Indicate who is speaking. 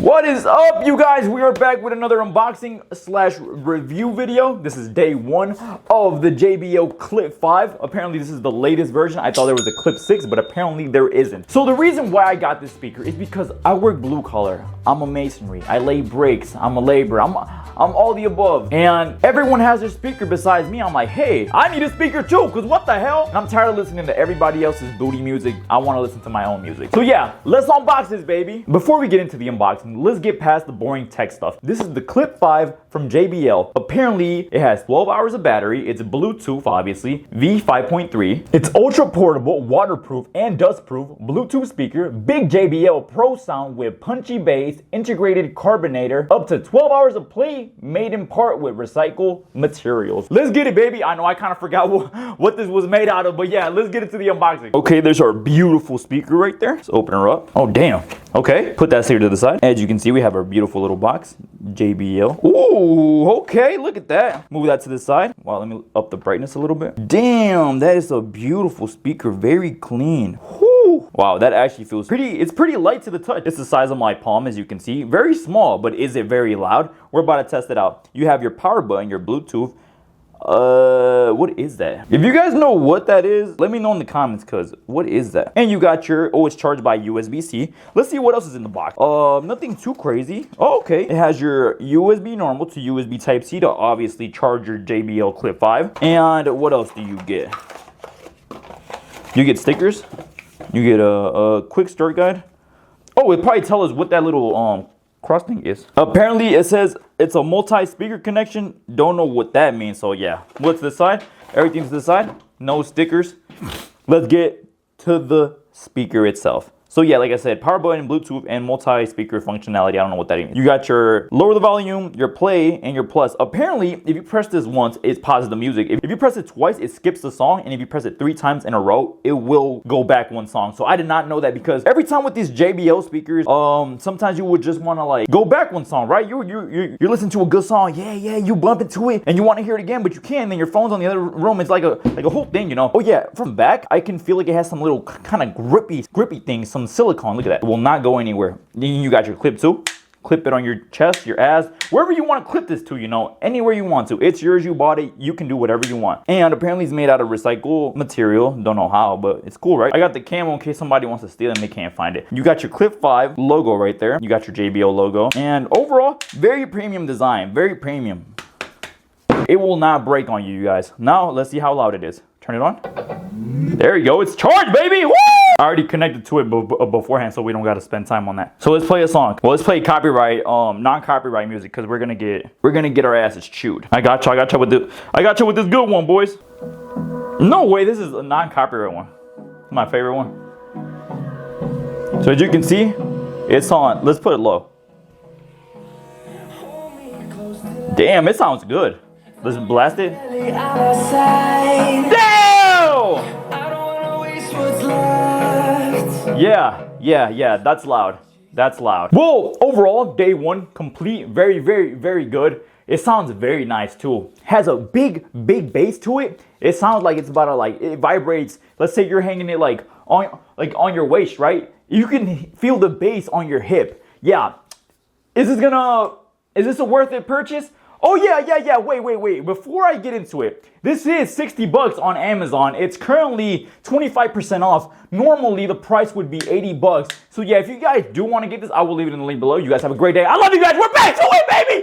Speaker 1: What is up, you guys? We are back with another unboxing slash review video. This is day one of the JBL Clip 5. Apparently this is the latest version. I thought there was a Clip 6, but apparently there isn't. So the reason why I got this speaker is because I work blue collar. I'm a masonry. I lay bricks. I'm a laborer. I'm all the above. And everyone has their speaker besides me. I'm like, hey, I need a speaker too, because what the hell? And I'm tired of listening to everybody else's booty music. I want to listen to my own music. So yeah, let's unbox this, baby. Before we get into the unboxing, let's get past the boring tech stuff. This is the Clip 5 from JBL. Apparently, it has 12 hours of battery. It's Bluetooth, obviously, V5.3. It's ultra portable, waterproof, and dustproof Bluetooth speaker. Big JBL Pro sound with punchy bass, integrated carbonator, up to 12 hours of play, made in part with recycled materials. Let's get it, baby. I know I kind of forgot what this was made out of, but yeah, let's get into the unboxing. Okay, there's our beautiful speaker right there. Let's open her up. Oh, damn. Okay, put that here to the side. As you can see, we have our beautiful little box, JBL. Ooh, okay, look at that. Move that to the side. Wow, let me up the brightness a little bit. Damn, that is a beautiful speaker, very clean. Whew. Wow, that actually feels it's pretty light to the touch. It's the size of my palm, as you can see. Very small, but is it very loud? We're about to test it out. You have your power button, your Bluetooth. What is that? If you guys know what that is, let me know in the comments, because what is that? And you got your, it's charged by USB-C. Let's see what else is in the box. Nothing too crazy. Oh, okay. It has your USB normal to USB Type-C to obviously charge your JBL Clip 5. And what else do you get? You get stickers. You get a quick start guide. Oh, it probably tells us what that little cross thing is. Apparently it says it's a multi-speaker connection. Don't know what that means, so yeah. What's to the side? Everything's to the side. No stickers. Let's get to the speaker itself. So yeah, like I said, power button, Bluetooth, and multi-speaker functionality. I don't know what that means. You got your lower the volume, your play, and your plus. Apparently, if you press this once, it pauses the music. If you press it twice, it skips the song. And if you press it 3 times in a row, it will go back one song. So I did not know that, because every time with these JBL speakers, sometimes you would just want to like go back one song, right? You're listening to a good song. Yeah, you bump into it and you want to hear it again, but you can't. And then your phone's on the other room. It's like a whole thing, you know? Oh yeah, from back, I can feel like it has some little kind of grippy things, some silicone. Look at that. It will not go anywhere. Then you got your clip too. Clip it on your chest, your ass, wherever you want to clip this to, you know, anywhere you want to. It's yours, you bought it, you can do whatever you want. And apparently it's made out of recycled material. Don't know how, but it's cool, right? I got the camo in case somebody wants to steal it and they can't find it. You got your Clip 5 logo right there. You got your JBL logo. And overall, very premium design, very premium. It will not break on you guys. Now, let's see how loud it is. Turn it on. There you go. It's charged, baby. Woo! I already connected to it beforehand, so we don't got to spend time on that. So let's play a song. Well, let's play copyright, non-copyright music, because we're gonna get our asses chewed. I got you with this good one, boys. No way, this is a non-copyright one. My favorite one. So as you can see, it's on. Let's put it low. Damn, it sounds good. Let's blast it. Damn! Yeah, that's loud. That's loud. Well, overall, day one, complete, very good. It sounds very nice too. Has a big bass to it. It sounds like it's about to it vibrates. Let's say you're hanging it like on your waist, right? You can feel the bass on your hip. Yeah. Is this a worth it purchase? Oh yeah, wait. Before I get into it, this is $60 on Amazon. It's currently 25% off. Normally, the price would be $80. So yeah, if you guys do want to get this, I will leave it in the link below. You guys have a great day. I love you guys. We're back to it, baby!